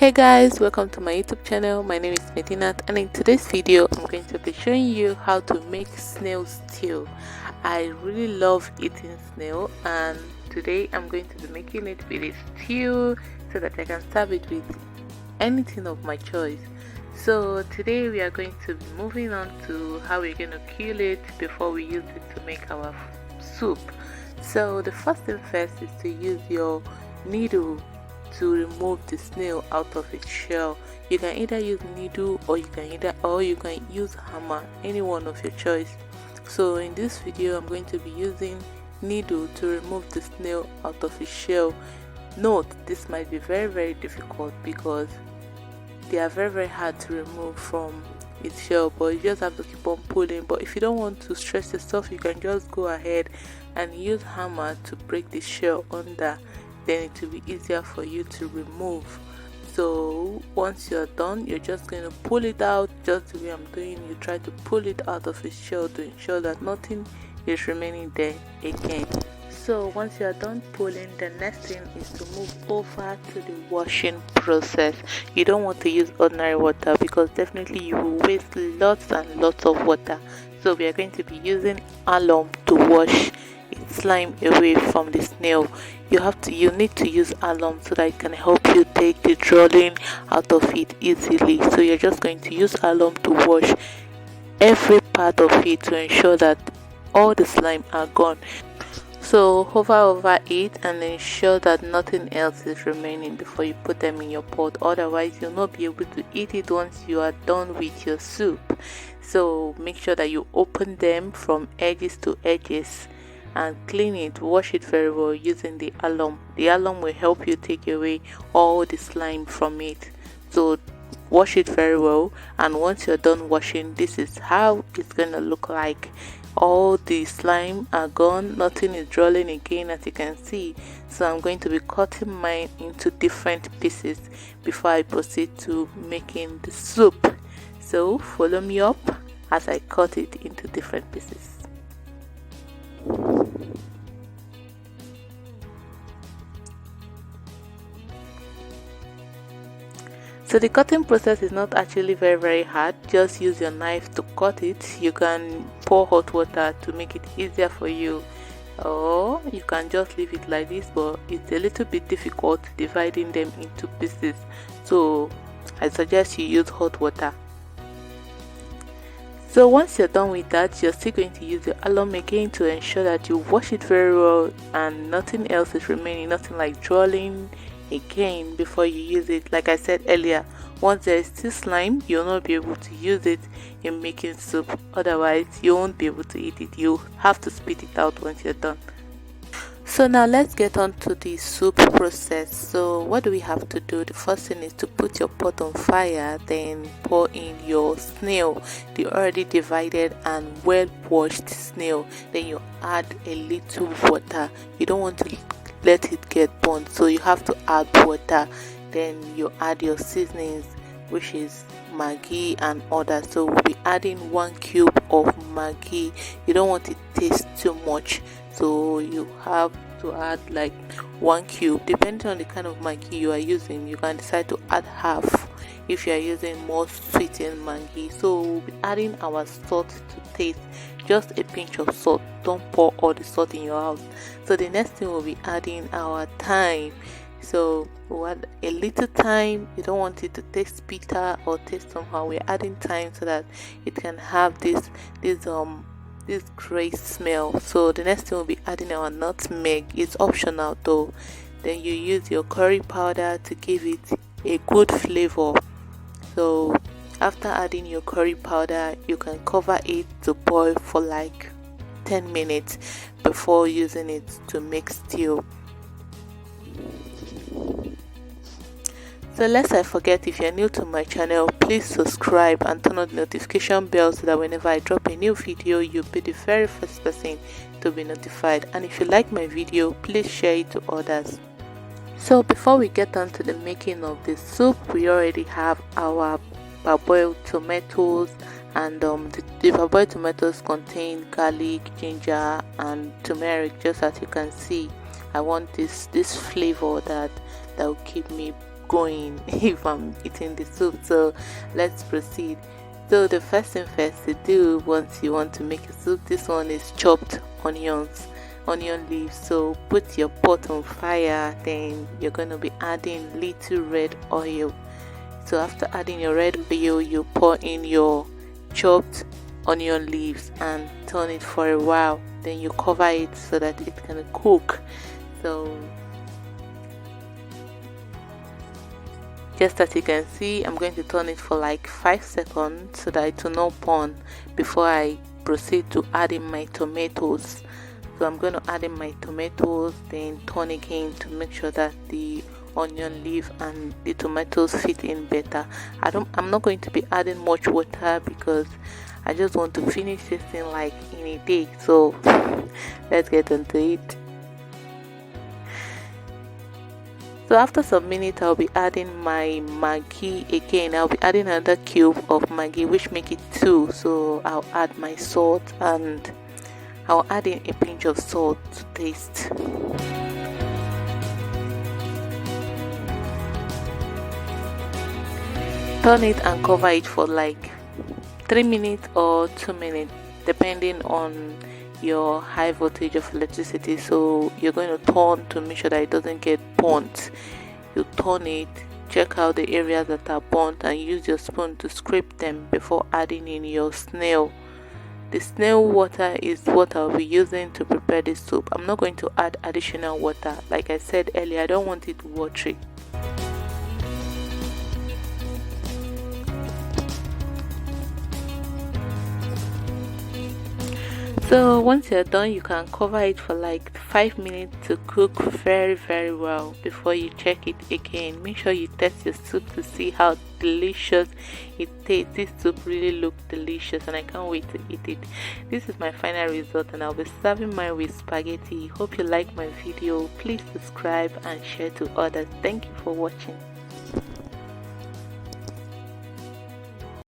Hey guys, welcome to my YouTube channel. My name is Medinat, and in today's video I'm going to be showing you how to make snail stew. I really love eating snail, and today I'm going to be making it with a stew so that I can serve it with anything of my choice. So today we are going to be moving on to how we're going to kill it before we use it to make our soup. So the first thing first is to use your needle to remove the snail out of its shell. You can either use needle or you can use hammer, any one of your choice. So in this video I'm going to be using needle to remove the snail out of its shell. Note, this might be very difficult because they are very hard to remove from its shell, but you just have to keep on pulling. But if you don't want to stress yourself, you can just go ahead and use hammer to break the shell under, then it will be easier for you to remove. So once you're done, you're just going to pull it out just the way I'm doing. You try to pull it out of its shell to ensure that nothing is remaining there again. So once you're done pulling, the next thing is to move over to the washing process. You don't want to use ordinary water because definitely you will waste lots and lots of water. So we are going to be using alum to wash slime away from the snail. You need to use alum so that it can help you take the drawing out of it easily. So you're just going to use alum to wash every part of it to ensure that all the slime are gone. So hover over it and ensure that nothing else is remaining before you put them in your pot, otherwise you'll not be able to eat it once you are done with your soup. So make sure that you open them from edges to edges and clean it, wash it very well using the alum. The alum will help you take away all the slime from it. So wash it very well, and once you're done washing, this is how it's gonna look like. All the slime are gone, nothing is drawing again, as you can see. So I'm going to be cutting mine into different pieces before I proceed to making the soup. So follow me up as I cut it into different pieces. So the cutting process is not actually very hard. Just use your knife to cut it. You can pour hot water to make it easier for you, or you can just leave it like this, but it's a little bit difficult dividing them into pieces, so I suggest you use hot water. So once you're done with that, you're still going to use your alum again to ensure that you wash it very well and nothing else is remaining, nothing like drawing again before you use it. Like I said earlier, once there is still slime, you'll not be able to use it in making soup, otherwise you won't be able to eat it. You have to spit it out once you're done. So now let's get on to the soup process. So what do we have to do? The first thing is to put your pot on fire, then pour in your snail, the already divided and well washed snail. Then you add a little water. You don't want to let it get burnt, so you have to add water. Then you add your seasonings, which is Maggi and others. So we'll be adding 1 cube of Maggi. You don't want it to taste too much, so you have to add like 1 cube. Depending on the kind of Maggi you are using, you can decide to add half if you are using more sweetened Maggi. So we'll be adding our salt to taste, just a pinch of salt. Don't pour all the salt in your house. So the next thing we'll be adding our thyme. So we'll add a little thyme. You don't want it to taste bitter or taste somehow. We're adding thyme so that it can have this great smell. So the next thing we'll be adding our nutmeg. It's optional though. Then you use your curry powder to give it a good flavor. So after adding your curry powder, you can cover it to boil for like 10 minutes before using it to make stew. So lest I forget, if you're new to my channel, please subscribe and turn on the notification bell so that whenever I drop a new video, you'll be the very first person to be notified. And if you like my video, please share it to others. So before we get on to the making of the soup, we already have our parboiled tomatoes, and the parboiled tomatoes contain garlic, ginger and turmeric. Just as you can see, I want this flavor that will keep me going if I'm eating the soup. So let's proceed. So the first thing first to do once you want to make a soup, this one is chopped onion leaves. So put your pot on fire, then you're going to be adding little red oil. So after adding your red oil, you pour in your chopped onion leaves and turn it for a while. Then you cover it so that it can cook. So just as you can see, I'm going to turn it for like 5 seconds so that it will not burn before I proceed to add in my tomatoes. So I'm going to add in my tomatoes, then turn again to make sure that the onion leaf and the tomatoes fit in better. I'm not going to be adding much water because I just want to finish this thing like in a day. So let's get into it. So after some minutes, I'll be adding my Maggi again. I'll be adding another cube of Maggi, which make it 2. So I'll add my salt and I'll add in a pinch of salt to taste. Turn it and cover it for like 3 minutes or 2 minutes, depending on your high voltage of electricity. So you're going to turn to make sure that it doesn't get burnt. You turn it, check out the areas that are burnt, and use your spoon to scrape them before adding in your snail. The snail water is what I'll be using to prepare the soup. I'm not going to add additional water. Like I said earlier, I don't want it watery. So once you're done, you can cover it for like 5 minutes to cook very well before you check it again. Make sure you test your soup to see how delicious it tastes. This soup really looks delicious and I can't wait to eat it. This is my final result and I'll be serving mine with spaghetti. Hope you like my video. Please subscribe and share to others. Thank you for watching.